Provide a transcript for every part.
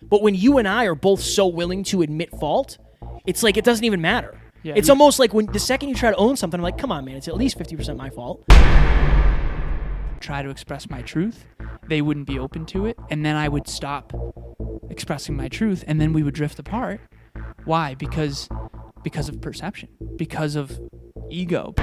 But when you and I are both so willing to admit fault, it's like it doesn't even matter. Yeah. It's almost like when the second you try to own something, I'm like, come on, man, it's at least 50% my fault. Try to express my truth, they wouldn't be open to it, and then I would stop expressing my truth, and then we would drift apart. Why? Because of perception, because of ego.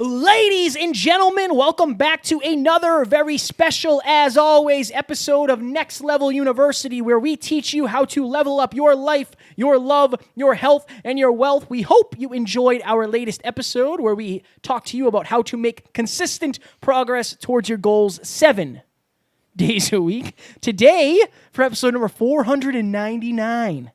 Ladies and gentlemen, welcome back to another very special, as always, episode of Next Level University, where we teach you how to level up your life, your love, your health, and your wealth. We hope you enjoyed our latest episode where we talk to you about how to make consistent progress towards your goals 7 days a week. Today, for episode number 499.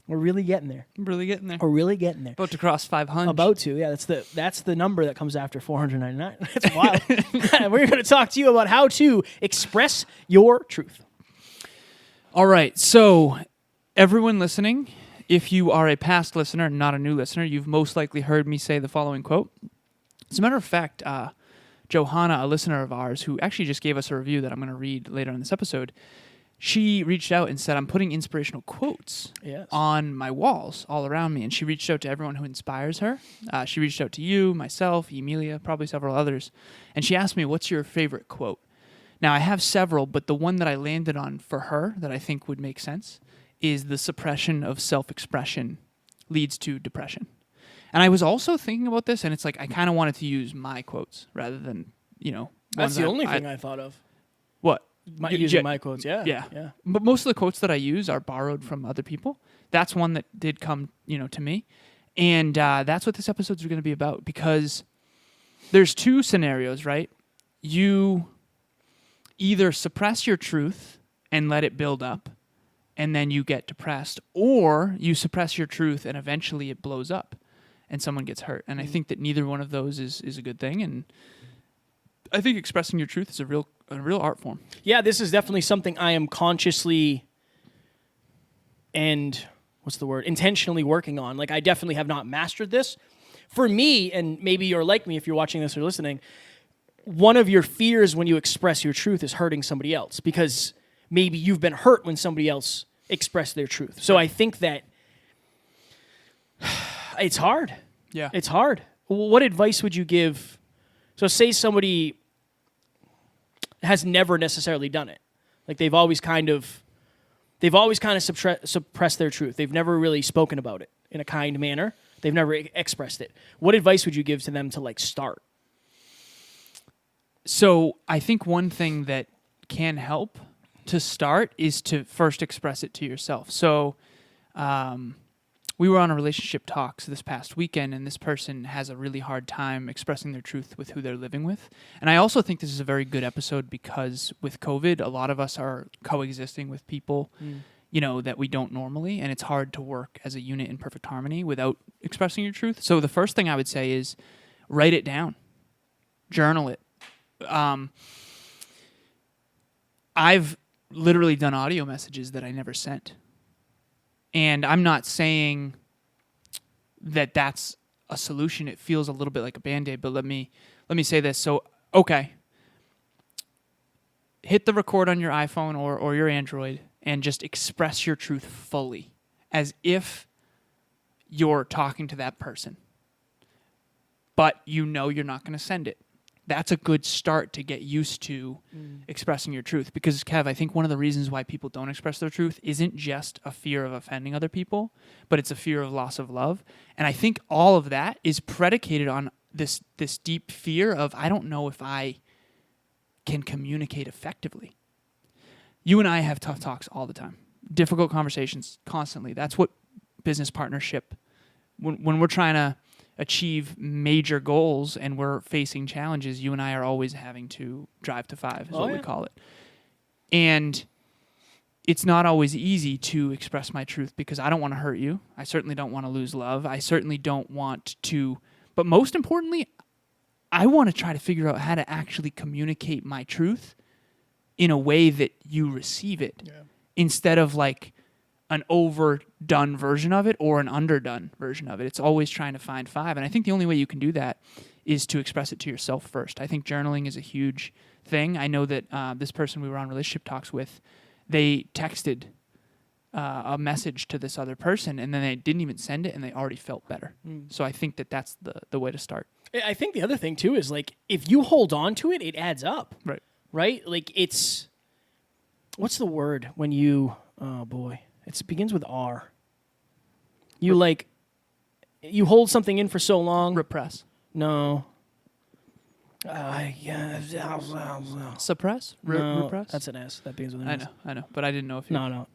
We're really getting there. Really getting there. We're really getting there. About to cross 500. About to, yeah. That's the number that comes after 499. That's wild. We're going to talk to you about how to express your truth. All right. So, everyone listening, if you are a past listener, not a new listener, you've most likely heard me say the following quote. As a matter of fact, Johanna, a listener of ours, who actually just gave us a review that I'm going to read later in this episode, she reached out and said, I'm putting inspirational quotes on my walls all around me. And she reached out to everyone who inspires her. She reached out to you, myself, Emilia, probably several others. And she asked me, what's your favorite quote? Now, I have several, but the one that I landed on for her that I think would make sense is the suppression of self-expression leads to depression. And I was also thinking about this, and it's like I kind of wanted to use my quotes rather than, That's the only thing I thought of. What? Using my quotes, yeah. But most of the quotes that I use are borrowed from other people. That's one that did come, to me. And that's what this episode's going to be about, because there's two scenarios, right? You either suppress your truth and let it build up, and then you get depressed, or you suppress your truth and eventually it blows up and someone gets hurt. And I think that neither one of those is a good thing. And I think expressing your truth is a real art form. Yeah, this is definitely something I am consciously and intentionally working on. Like, I definitely have not mastered this. For me, and maybe you're like me if you're watching this or listening, one of your fears when you express your truth is hurting somebody else, because maybe you've been hurt when somebody else expressed their truth. So I think that it's hard. Yeah. It's hard. What advice would you give? So say somebody has never necessarily done it. Like they've always kind of suppressed their truth. They've never really spoken about it in a kind manner. They've never expressed it. What advice would you give to them to start? So I think one thing that can help to start is to first express it to yourself. So we were on a relationship talks this past weekend, and this person has a really hard time expressing their truth with who they're living with. And I also think this is a very good episode because with COVID, a lot of us are coexisting with people, that we don't normally, and it's hard to work as a unit in perfect harmony without expressing your truth. So the first thing I would say is write it down, journal it. I've literally done audio messages that I never sent. And I'm not saying that that's a solution. It feels a little bit like a Band-Aid, but let me say this. So, okay. Hit the record on your iPhone or your Android and just express your truth fully, as if you're talking to that person. But you're not going to send it. That's a good start to get used to expressing your truth. Because, Kev, I think one of the reasons why people don't express their truth isn't just a fear of offending other people, but it's a fear of loss of love. And I think all of that is predicated on this deep fear of, I don't know if I can communicate effectively. You and I have tough talks all the time. Difficult conversations constantly. That's what business partnership, when we're trying to achieve major goals and we're facing challenges, you and I are always having to drive to 5 is what we call it. And it's not always easy to express my truth because I don't want to hurt you. I certainly don't want to lose love. I certainly don't want to, but most importantly, I want to try to figure out how to actually communicate my truth in a way that you receive it instead of like an overdone version of it or an underdone version of it. It's always trying to find 5. And I think the only way you can do that is to express it to yourself first. I think journaling is a huge thing. I know that this person we were on relationship talks with, they texted a message to this other person, and then they didn't even send it, and they already felt better. So I think that's the way to start. I think the other thing too is like if you hold on to it, it adds up. Right. Right? Like it's what's the word when you it begins with R. You hold something in for so long. Repress. No. Suppress? No, Repress? that's an S. That begins with an S. I know. But I didn't know if you... No.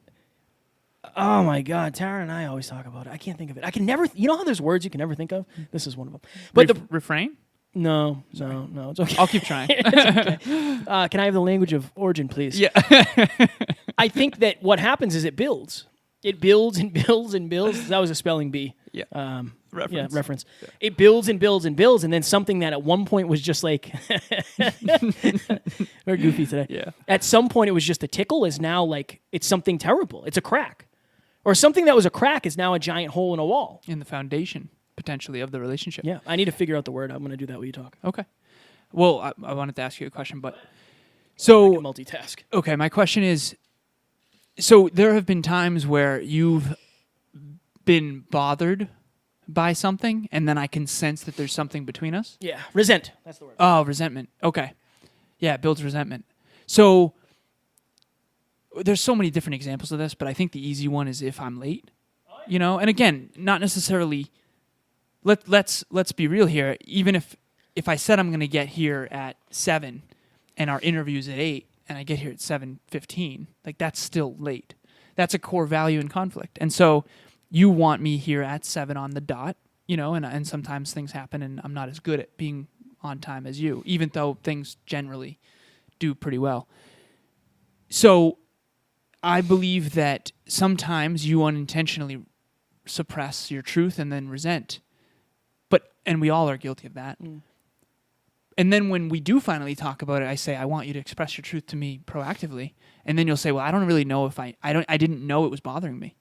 Oh my God, Tara and I always talk about it. I can't think of it. I can never. You know how there's words you can never think of? This is one of them. But refrain? No, it's okay. I'll keep trying. Okay. Can I have the language of origin, please? Yeah. I think that what happens is it builds. It builds and builds and builds. That was a spelling bee. Yeah. Reference. Yeah. It builds and builds and builds, and then something that at one point was just like we're goofy today. Yeah. At some point it was just a tickle is now like it's something terrible. It's a crack. Or something that was a crack is now a giant hole in a wall. In the foundation, potentially, of the relationship. Yeah. I need to figure out the word. I'm going to do that while you talk. Okay. Well, I wanted to ask you a question, but... So... I can multitask. Okay, my question is... So there have been times where you've been bothered by something, and then I can sense that there's something between us? Yeah. Resent. That's the word. Oh, resentment. Okay. Yeah, it builds resentment. So... There's so many different examples of this, but I think the easy one is if I'm late. You know, and again, not necessarily. Let's be real here. Even if I said I'm going to get here at 7, and our interview's at 8, and I get here at 7:15, like that's still late. That's a core value in conflict. And so, you want me here at 7 on the dot. You know, and sometimes things happen, and I'm not as good at being on time as you, even though things generally do pretty well. So. I believe that sometimes you unintentionally suppress your truth and then resent. And we all are guilty of that. And then when we do finally talk about it, I say, I want you to express your truth to me proactively. And then you'll say, well, I don't really know if I didn't know it was bothering me.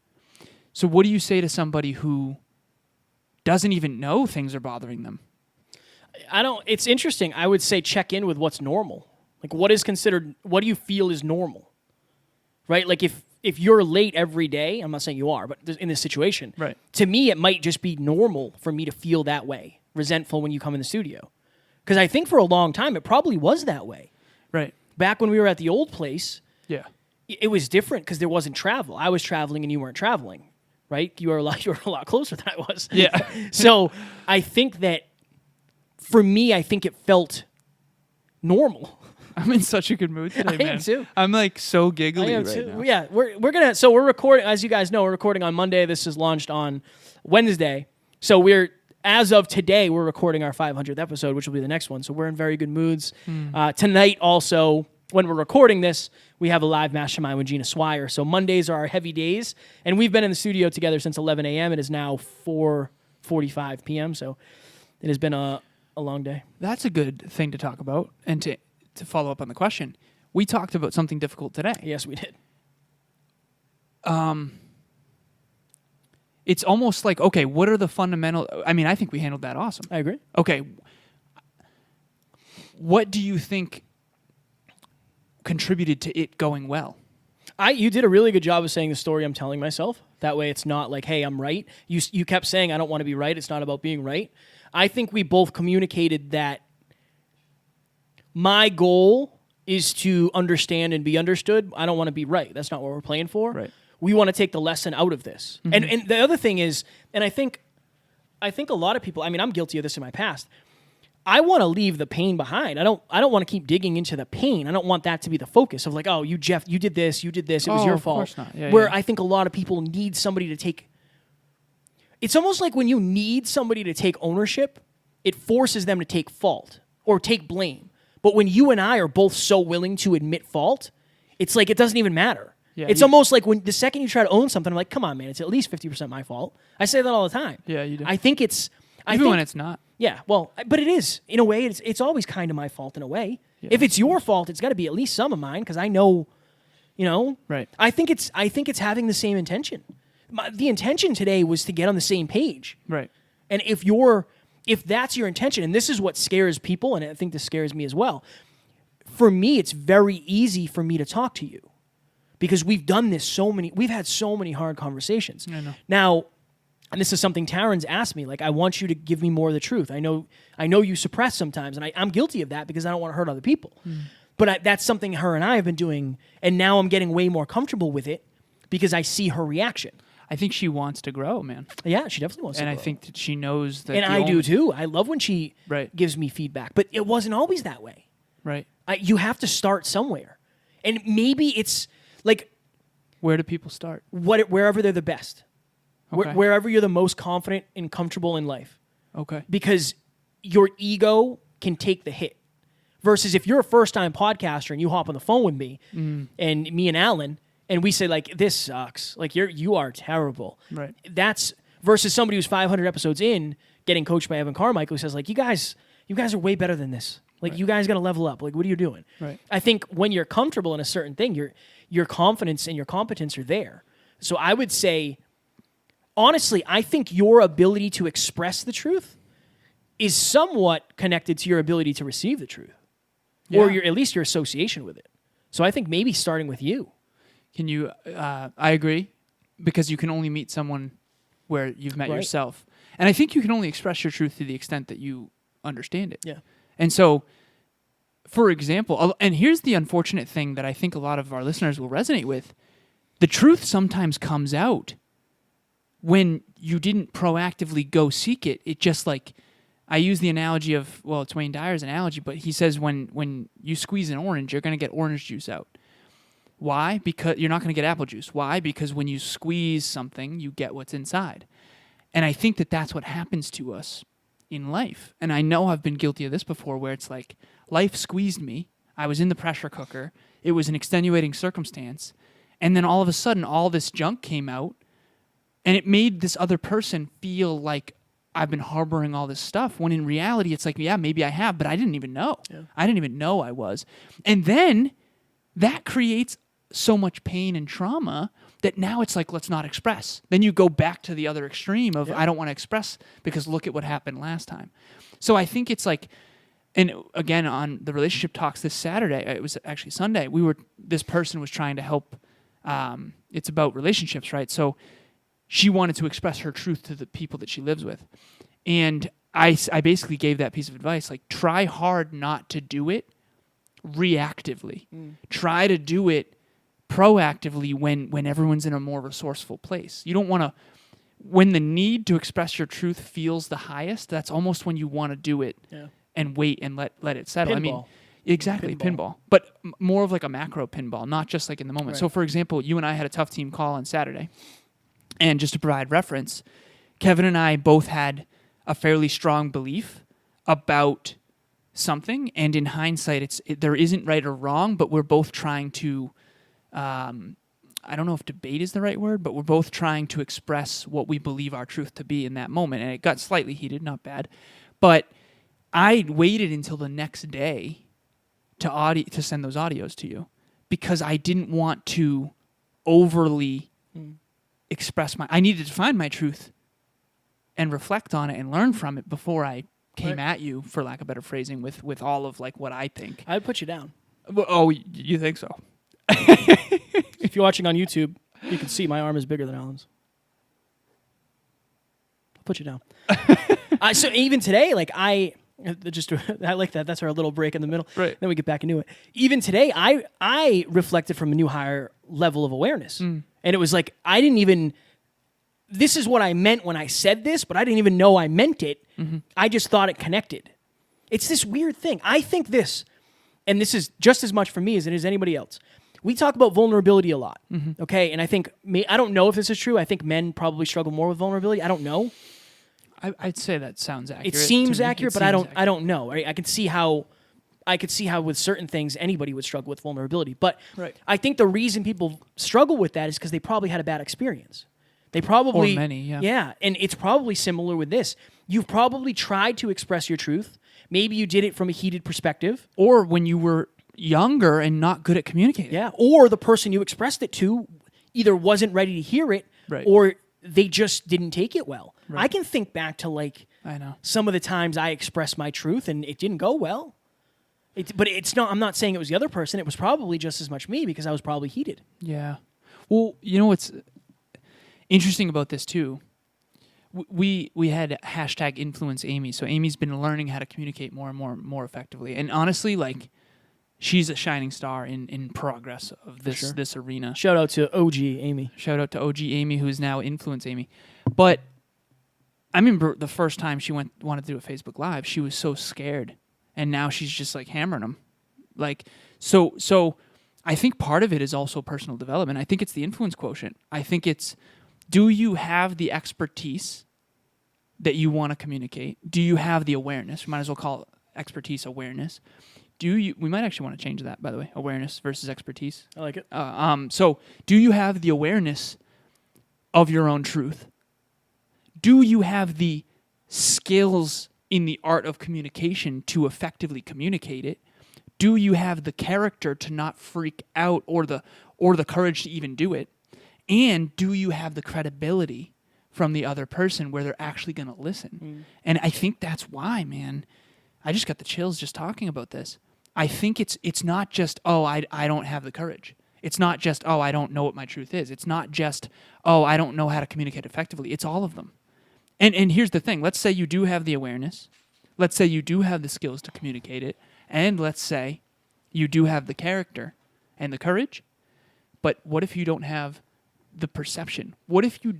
So what do you say to somebody who doesn't even know things are bothering them? It's interesting. I would say check in with what's normal. Like what do you feel is normal? Right? Like if you're late every day, I'm not saying you are, but in this situation, right. To me, it might just be normal for me to feel that way, resentful when you come in the studio. Because I think for a long time, it probably was that way. Right. Back when we were at the old place, yeah, it was different because there wasn't travel. I was traveling and you weren't traveling, right? You were a lot closer than I was. Yeah. So I think that for me, I think it felt normal. I'm in such a good mood today, man. I am too. I'm like so giggly right now. Yeah, we're recording, as you guys know, we're recording on Monday. This is launched on Wednesday. So as of today, we're recording our 500th episode, which will be the next one. So we're in very good moods. Tonight also, when we're recording this, we have a live mastermind with Gina Swire. So Mondays are our heavy days. And we've been in the studio together since 11 a.m. It is now 4:45 p.m. So it has been a long day. That's a good thing to talk about. And to follow up on the question, we talked about something difficult today. Yes, we did. It's almost like, okay, what are the fundamental... I mean, I think we handled that awesome. I agree. Okay. What do you think contributed to it going well? You did a really good job of saying the story I'm telling myself. That way it's not like, hey, I'm right. You kept saying, I don't want to be right. It's not about being right. I think we both communicated that my goal is to understand and be understood. I don't want to be right. That's not what we're playing for. Right. We want to take the lesson out of this. Mm-hmm. And the other thing is, and I think a lot of people, I mean, I'm guilty of this in my past. I want to leave the pain behind. I don't want to keep digging into the pain. I don't want that to be the focus of like, oh, Jeff, you did this, it was your fault. Of course not. Yeah, Where I think a lot of people need somebody to take. It's almost like when you need somebody to take ownership, it forces them to take fault or take blame. But when you and I are both so willing to admit fault, it's like it doesn't even matter. Yeah, it's almost like when the second you try to own something, I'm like, come on, man, it's at least 50% my fault. I say that all the time. Yeah, you do. I think it's... Even when it's not. Yeah, well, but it is. In a way, it's always kind of my fault in a way. Yeah. If it's your fault, it's got to be at least some of mine because I know, Right. I think it's having the same intention. The intention today was to get on the same page. Right. And if that's your intention, and this is what scares people, and I think this scares me as well, for me, it's very easy for me to talk to you because we've had so many hard conversations. I know. Now, and this is something Taryn's asked me, like, I want you to give me more of the truth. I know you suppress sometimes, and I'm guilty of that because I don't want to hurt other people. But that's something her and I have been doing, and now I'm getting way more comfortable with it because I see her reaction. I think she wants to grow, man. Yeah, she definitely wants to grow. And I think that she knows that. And I do too. I love when she Right. gives me feedback, but it wasn't always that way. Right. You have to start somewhere. And maybe it's like Where do people start? wherever they're the best. Okay. Wherever you're the most confident and comfortable in life. Okay. Because your ego can take the hit. Versus if you're a first-time podcaster and you hop on the phone with me and me and Alan, and we say, like, this sucks. Like, you are terrible. Right. That's versus somebody who's 500 episodes in getting coached by Evan Carmichael who says, like, you guys are way better than this. Like, you guys got to level up. Like, what are you doing? Right. I think when you're comfortable in a certain thing, your confidence and your competence are there. So I would say, honestly, I think your ability to express the truth is somewhat connected to your ability to receive the truth. Yeah. Or at least your association with it. So I think maybe starting with you. Can you? I agree, because you can only meet someone where you've met Right. yourself, and I think you can only express your truth to the extent that you understand it. Yeah. And so, for example, and here's the unfortunate thing that I think a lot of our listeners will resonate with: the truth sometimes comes out when you didn't proactively go seek it. It just like. I use the analogy of, well, it's Wayne Dyer's analogy, but he says when you squeeze an orange, you're going to get orange juice out. Why? Because you're not going to get apple juice. Why? Because when you squeeze something, you get what's inside. And I think that that's what happens to us in life. And I know I've been guilty of this before, where it's like life squeezed me. I was in the pressure cooker. It was an extenuating circumstance. And then all of a sudden, all this junk came out, and it made this other person feel like I've been harboring all this stuff, when in reality, it's like, yeah, maybe I have, but I didn't even know. Yeah. I didn't even know I was. And then that creates so much pain and trauma that now it's like, let's not express. Then you go back to the other extreme of, I don't want to express because look at what happened last time. So I think it's like, and again, on the relationship talks this Saturday, it was actually Sunday, this person was trying to help, it's about relationships, right? So she wanted to express her truth to the people that she lives with. And I basically gave that piece of advice, like, try hard not to do it reactively. Try to do it proactively when everyone's in a more resourceful place. You don't want to, when the need to express your truth feels the highest, that's almost when you want to do it and wait and let it settle. Pinball. I mean, exactly, pinball. But more of like a macro pinball, not just like in the moment. Right. So for example, you and I had a tough team call on Saturday. And just to provide reference, Kevin and I both had a fairly strong belief about something, and in hindsight, there isn't right or wrong, but we're both trying to, I don't know if debate is the right word, but we're both trying to express what we believe our truth to be in that moment, and it got slightly heated, not bad, but I waited until the next day to send those audios to you, because I didn't want to overly express I needed to find my truth and reflect on it and learn from it before I came at you, for lack of better phrasing, with all of like what I think. I'd put you down. Oh, you think so? If you're watching on YouTube, you can see my arm is bigger than Alan's. I'll put you down. So even today, like I like that. That's our little break in the middle. Right. Then we get back into it. Even today, I reflected from a new higher level of awareness. And it was like, this is what I meant when I said this, but I didn't even know I meant it. I just thought it connected. It's this weird thing. I think this, and this is just as much for me as it is anybody else. We talk about vulnerability a lot, okay? And I think, I don't know if this is true. I think men probably struggle more with vulnerability. I don't know. I'd say that sounds accurate. It seems accurate, but I don't know. Right? I could see how with certain things anybody would struggle with vulnerability. But I think the reason people struggle with that is because they probably had a bad experience. They probably, or many, yeah. Yeah, and it's probably similar with this. You've probably tried to express your truth. Maybe you did it from a heated perspective. Or when you were younger and not good at communicating. Yeah, or the person you expressed it to either wasn't ready to hear it, or they just didn't take it well. I can think back to like I know some of the times I expressed my truth and it didn't go well. But it's not. I'm not saying it was the other person. It was probably just as much me because I was probably heated. Yeah. Well, you know what's interesting about this too? We had hashtag influence Amy. So Amy's been learning how to communicate more and more effectively. And honestly, like, she's a shining star in progress of this arena. Shout out to OG Amy. Shout out to OG Amy, who is now Influence Amy. But I remember the first time she wanted to do a Facebook Live, she was so scared. And now she's just like hammering them. Like, so I think part of it is also personal development. I think it's the influence quotient. I think it's, do you have the expertise that you want to communicate? Do you have the awareness? We might as well call expertise awareness. We might actually want to change that, by the way, awareness versus expertise. I like it. So do you have the awareness of your own truth? Do you have the skills in the art of communication to effectively communicate it? Do you have the character to not freak out or the courage to even do it? And do you have the credibility from the other person where they're actually going to listen? And I think that's why, man, I just got the chills just talking about this. I think it's not just, I don't have the courage. It's not just, I don't know what my truth is. It's not just, I don't know how to communicate effectively. It's all of them. And here's the thing. Let's say you do have the awareness. Let's say you do have the skills to communicate it. And let's say you do have the character and the courage. But what if you don't have the perception? What if you're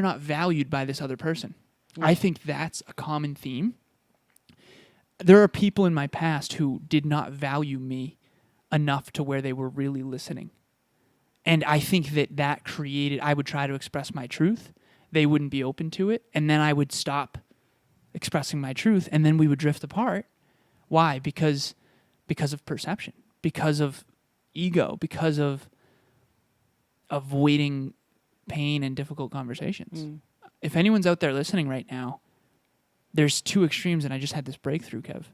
not valued by this other person? I think that's a common theme. There are people in my past who did not value me enough to where they were really listening. And I think that created, I would try to express my truth. They wouldn't be open to it. And then I would stop expressing my truth. And then we would drift apart. Why? Because of perception, because of ego, because of avoiding pain and difficult conversations. If anyone's out there listening right now, there's two extremes, and I just had this breakthrough, Kev.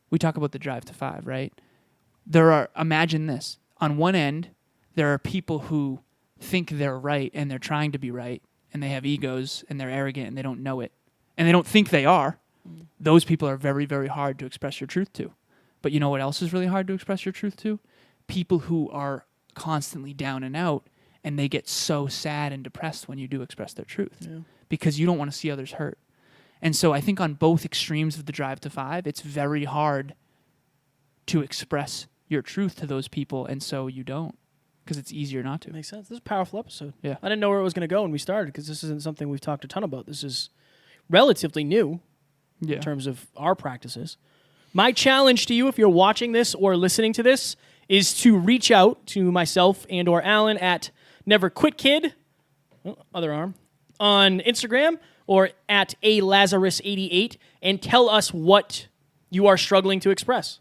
We talk about the drive to 5, right? Imagine this. On one end, there are people who think they're right, and they're trying to be right, and they have egos, and they're arrogant, and they don't know it. And they don't think they are. Those people are very, very hard to express your truth to. But you know what else is really hard to express your truth to? People who are constantly down and out, and they get so sad and depressed when you do express their truth because you don't want to see others hurt. And so I think on both extremes of the drive to 5, it's very hard to express your truth to those people, and so you don't because it's easier not to. Makes sense. This is a powerful episode. Yeah. I didn't know where it was going to go when we started because this isn't something we've talked a ton about. This is relatively new in terms of our practices. My challenge to you, if you're watching this or listening to this, is to reach out to myself and or Alan at NeverQuitKid, other arm, on Instagram or at alazarus88 and tell us what you are struggling to express.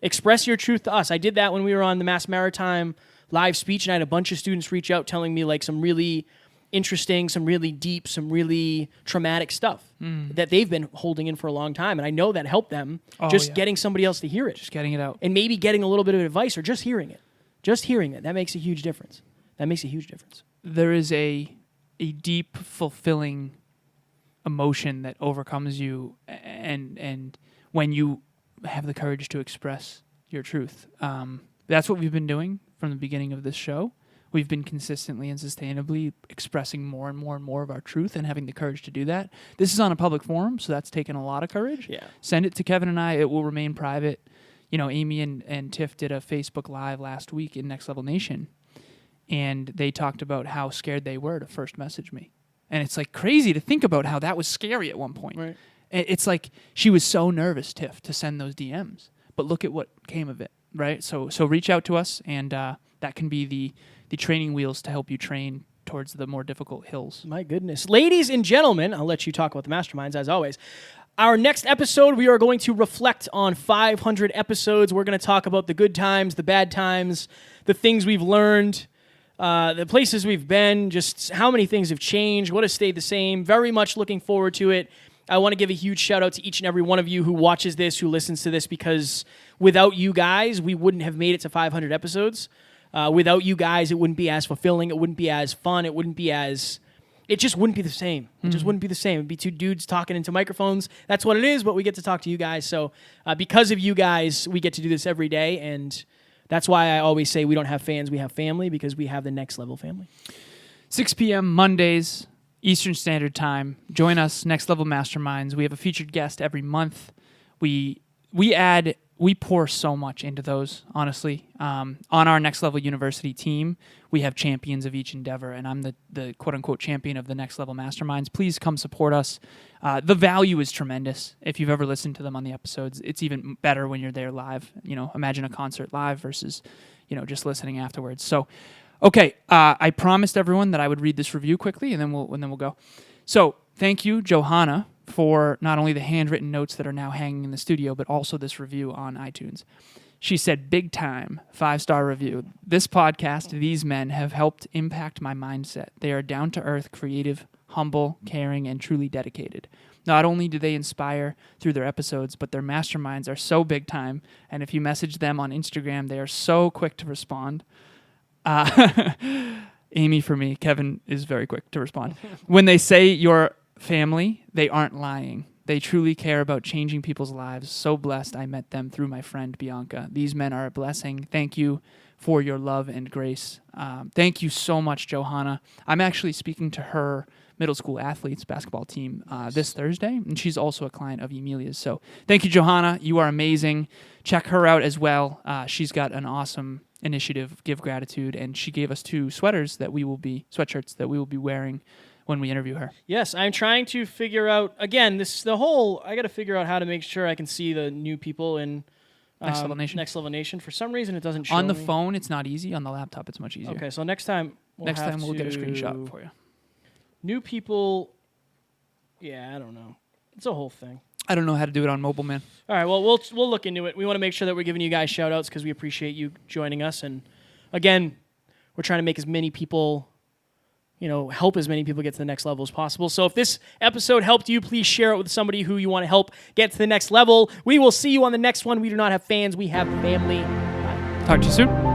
Express your truth to us. I did that when we were on the Mass Maritime live speech, and I had a bunch of students reach out telling me like some really interesting, some really deep, some really traumatic stuff that they've been holding in for a long time. And I know that helped them getting somebody else to hear it. Just getting it out. And maybe getting a little bit of advice or just hearing it. Just hearing it. That makes a huge difference. There is a deep, fulfilling emotion that overcomes you and when you have the courage to express your truth. That's what we've been doing from the beginning of this show. We've been consistently and sustainably expressing more and more and more of our truth and having the courage to do that. This is on a public forum, so that's taken a lot of courage. Yeah. Send it to Kevin and I. It will remain private. You know, Amy and Tiff did a Facebook Live last week in Next Level Nation, and they talked about how scared they were to first message me. And it's like crazy to think about how that was scary at one point. Right. It's like she was so nervous, Tiff, to send those DMs. But look at what came of it, right? So reach out to us, and that can be the training wheels to help you train towards the more difficult hills. My goodness. Ladies and gentlemen, I'll let you talk about the masterminds as always. Our next episode, we are going to reflect on 500 episodes. We're going to talk about the good times, the bad times, the things we've learned, the places we've been, just how many things have changed, what has stayed the same. Very much looking forward to it. I want to give a huge shout out to each and every one of you who watches this, who listens to this, because without you guys, we wouldn't have made it to 500 episodes. Without you guys, it wouldn't be as fulfilling. It wouldn't be as fun. It wouldn't be as it just wouldn't be the same. It just wouldn't be the same. It'd be two dudes talking into microphones. That's what it is, but we get to talk to you guys. So because of you guys, we get to do this every day, and that's why I always say we don't have fans, we have family, because we have the Next Level family. 6 p.m. Mondays, Eastern Standard Time. Join us, Next Level Masterminds. We have a featured guest every month. We pour so much into those, honestly. On our Next Level University team, we have champions of each endeavor, and I'm the quote-unquote champion of the Next Level Masterminds. Please come support us. The value is tremendous. If you've ever listened to them on the episodes, it's even better when you're there live. Imagine a concert live versus, just listening afterwards. So, okay, I promised everyone that I would read this review quickly, and then we'll go. So, thank you, Johanna, for not only the handwritten notes that are now hanging in the studio, but also this review on iTunes. She said, big time, 5-star review. This podcast, these men have helped impact my mindset. They are down-to-earth, creative, humble, caring, and truly dedicated. Not only do they inspire through their episodes, but their masterminds are so big time, and if you message them on Instagram, they are so quick to respond. Amy for me, Kevin is very quick to respond. When they say you're family, they aren't lying. They truly care about changing people's lives. So blessed I met them through my friend Bianca. These men are a blessing. Thank you for your love and grace. Thank you so much, Johanna. I'm actually speaking to her middle school athletes basketball team this Thursday, and she's also a client of Emilia's. So thank you, Johanna. You are amazing. Check her out as well. She's got an awesome initiative, Give Gratitude, and she gave us 2 sweatshirts that we will be wearing when we interview her. Yes, I'm trying to figure out, again, I got to figure out how to make sure I can see the new people in Next Level Nation. Next Level Nation. For some reason, it doesn't show on the me. phone, it's not easy. On the laptop, it's much easier. Okay, so next time we'll we'll get a screenshot for you. New people, I don't know. It's a whole thing. I don't know how to do it on mobile, man. All right, well, we'll look into it. We want to make sure that we're giving you guys shout-outs because we appreciate you joining us. And, again, we're trying to make as many people, help as many people get to the next level as possible. So if this episode helped you, please share it with somebody who you want to help get to the next level. We will see you on the next one. We do not have fans. We have family. Bye. Talk to you soon.